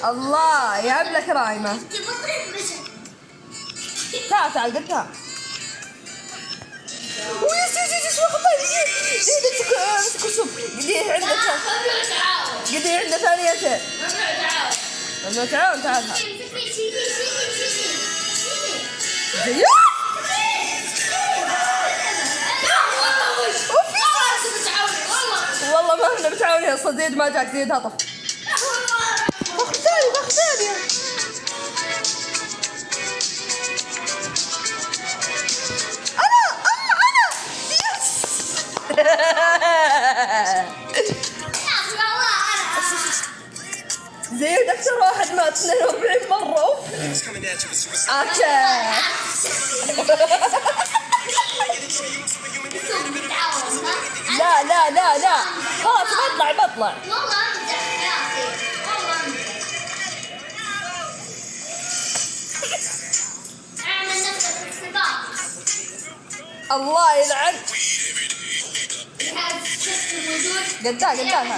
الله يا ابن كرايمة. تعال تعال قلتها. ويس يس يس كسب قديه عنده قديه عنده ثانيته. ممنوع تعاون. تعال زياد والله ما احنا متعاونين اصلا. زيد ما جاك. زيد هطف. اخ ثانية انا يس. زيد اكثر واحد مات 42 مرة. اوف لا خلاص بطلع. الله يلعن. قدام هذا.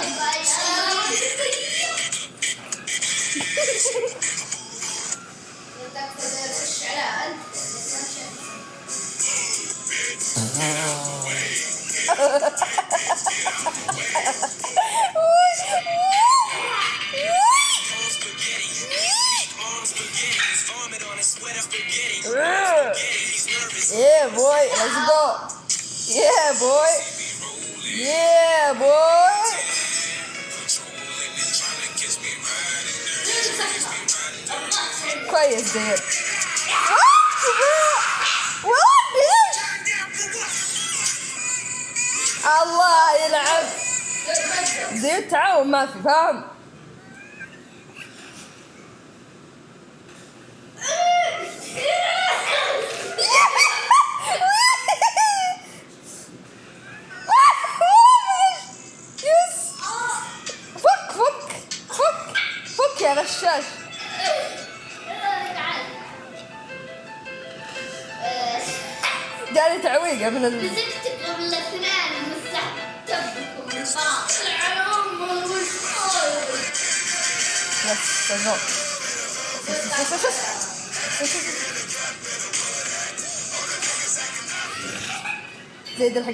Yeah boy, let's go. Yeah boy. كويس زين. الله يلعب. زين تعاون ما في فاهم. فك يا غشاش. جاني تعويقه من مسكتك قبل الاثنين مستحتفكم خلاص. زيد الحق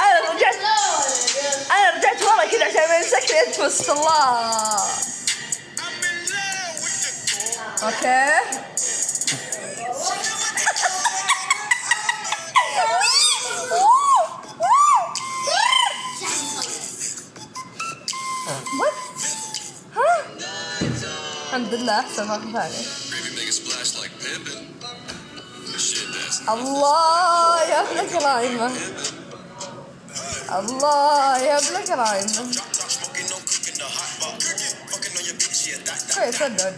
انا رجعت ورا كذا عشان ما يمسكني اتفست. الله اوكي. الحمد لله احسن واحد ثاني. الله يا ابن كرايمة. كويس صدق.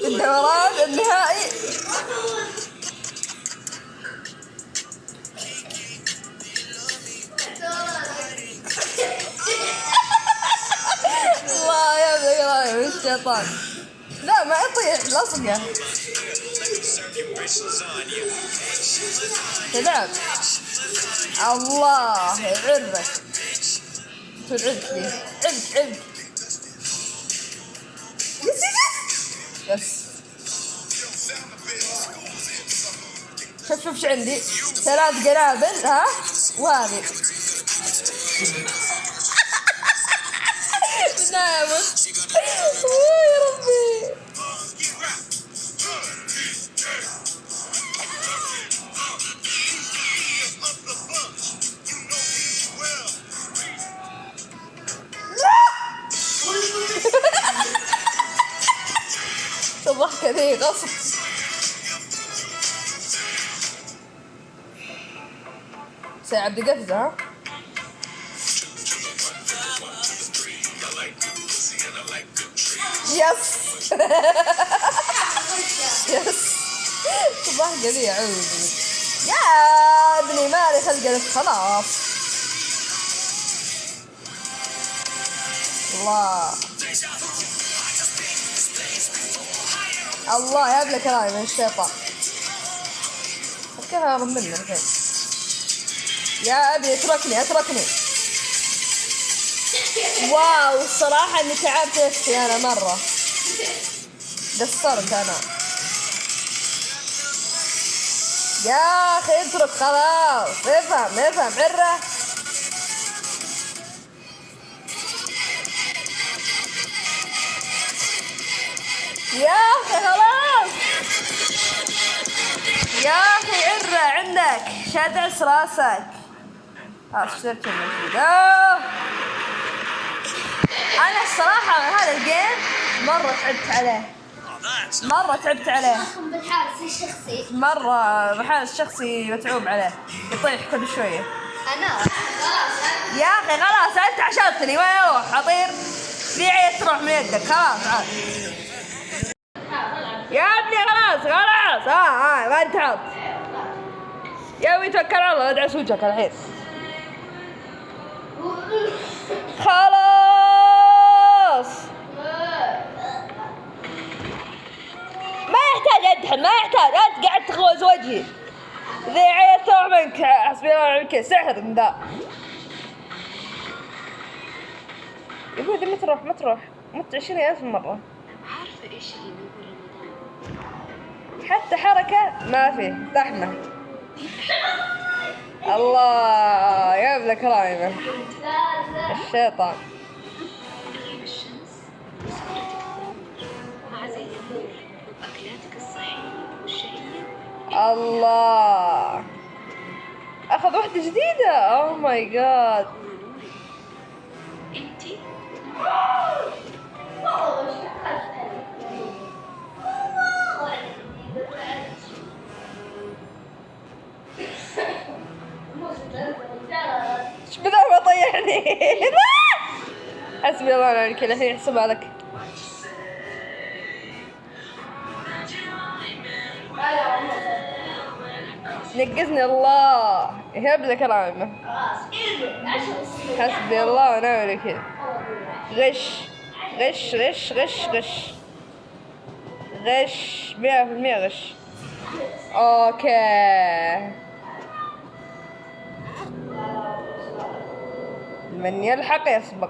الدوران النهائي. الله يا ابن الشيطان. لا ما يطيح لصقه. تلعب. الله يعرفك. تعبت لي. عبت. يس. شوف ايش عندي. 3 قنابل ها وهذه. نامت. يا ربي. الضحكة ذي غصب. ساعد قفزة ها. يس. يس. قذي عودي يا ابني مالي خلق لك خلاص. الله يا ابن كلامي من الشيطان. كيف هرب منه الحين؟ يا ابني اتركني. واو الصراحة اني تعبت نفسي انا مرة، قصرت انا يا اخي. اترك خلاص. افهم عره. يا اخي خلاص يا اخي عره عندك شادعس راسك. صرت انا الصراحة هذا الجيم مرة تعبت عليه. بالحارس الشخصي مرة الحارس الشخصي متعوب عليه، يطيح كل شوية. انا خلاص يا اخي خلاص انت عشرتني ما يروح اطير في عيد تروح من يدك. خلاص عاد يا ابني خلاص ما انت حاط. يا ابني توكل على الله ادعس وجهك الحين. خلاص ما يحتاج ادحن، ما يحتاج. انت قاعد تغوز وجهي ذي عيل تروح منك. حسبي الله ونعم الوكيل. سحر من ذا. يقول ذي ما تروح 20,000 مرة. عارفة ايش اللي ينور رمضان؟ حتى حركة ما في زحمة. الله يا ابن كرايمة الشيطان. الشمس وسكرتك الثانية مع زيت النور وأكلاتك الصحية والشهية. الله أخذ واحدة جديدة. أوه ماي جاد. انتي ايش بدل ما طيحني. حسبي الله ونعم الوكيل. الحين يحسبها لك. نقزني الله يهب كرامه. حسبي الله ونعم الوكيل. غش 100% غش. اوكي من يلحق يسبق.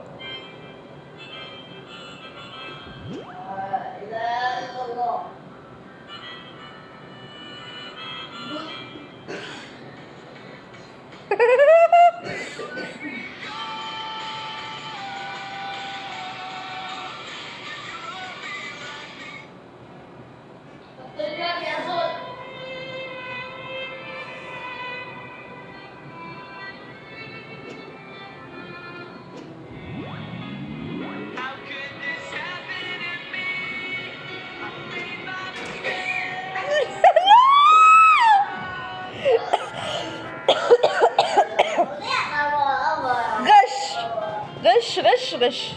غش.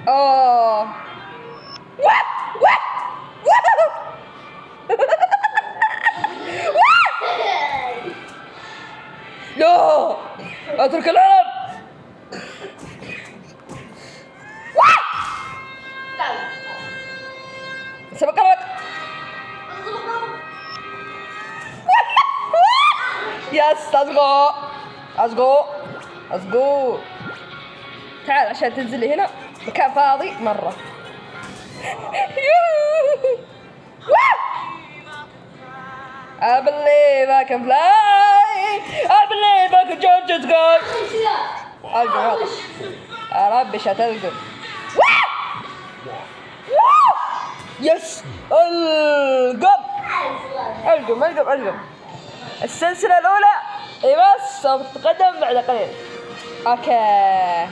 اوه لا اترك العالم. سبق الوقت. يس أزقو تعال عشان تنزل لي هنا مكان فاضي مرة. I believe I can fly. I believe I can judge this guy. ألقم هذا يا ربي شتلقم. يس ألقم. السلسلة الأولى بس سوف تتقدم بعد قليل. اوكي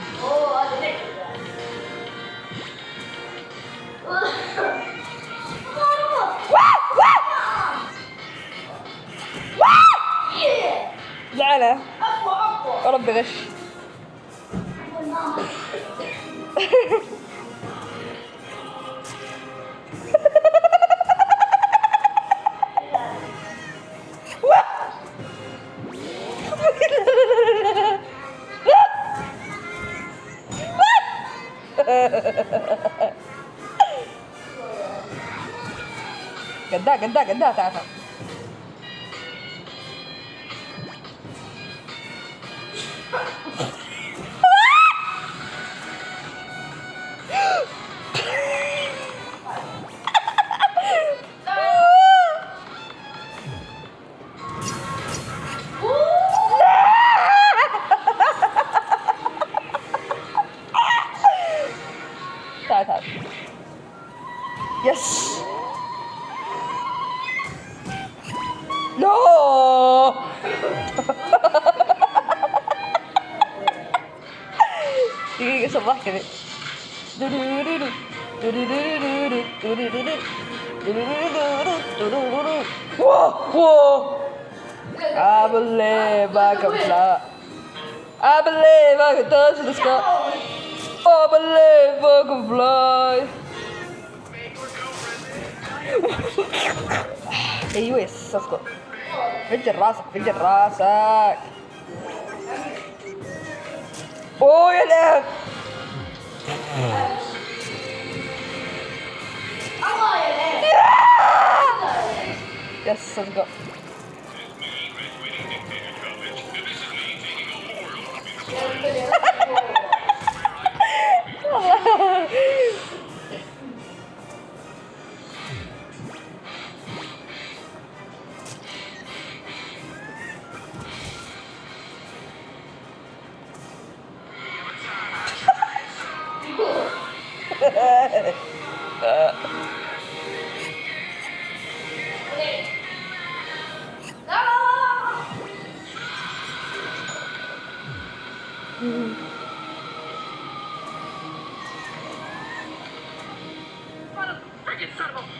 لعنة ربي غش. قدها تعال تعال. تعال. يس. لا. دقيقة صباح كذا. Whoa! I believe I can fly. I believe I can touch the sky. I believe I can fly. ايوه يس اسكت. فجر راسك. اوه يا لعب. يس اسكت.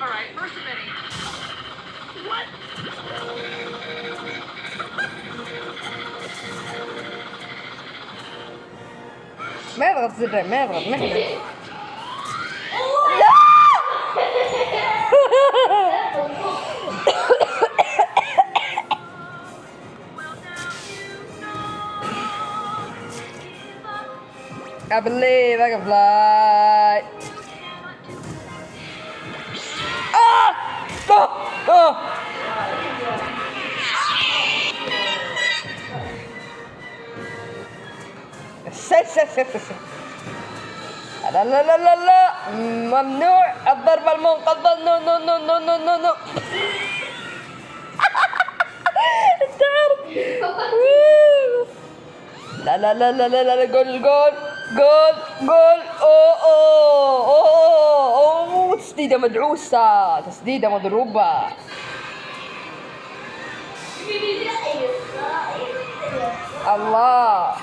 Alright, first of many. What? ما يضغط زرين ما يضغط. I believe I can fly. لا لا لا لا لا ممنوع الضرب المنقضة. نو نو نو نو نو نو نو. لا لا لا لا لا لا جول جول جول جول. اوه اوه اوه اوه تسديدة مدعوسة تسديدة مضروبة. الله.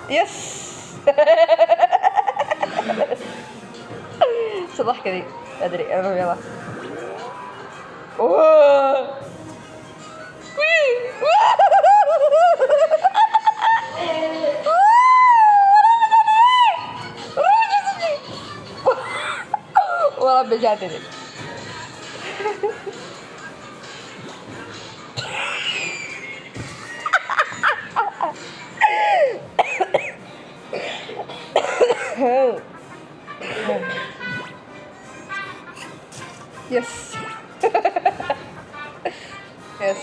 يس. صباح كذي ادري انا يلا. وربي جاتني. يس. يس.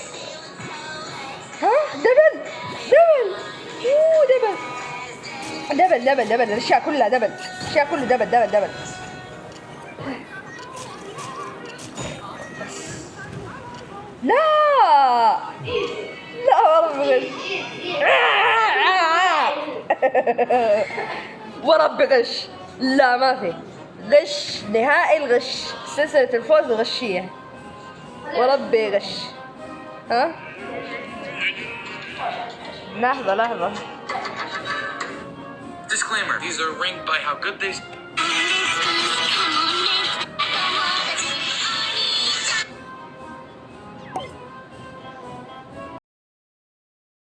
ها دبل دبل الاشياء كلها دبل. الاشياء كله دبل. لا وربي وربي غش. لا ما في غش نهائي. الغش سلسلة الفوز غشية وربي غش. ها لحظة. Disclaimer, these are ranked by how good they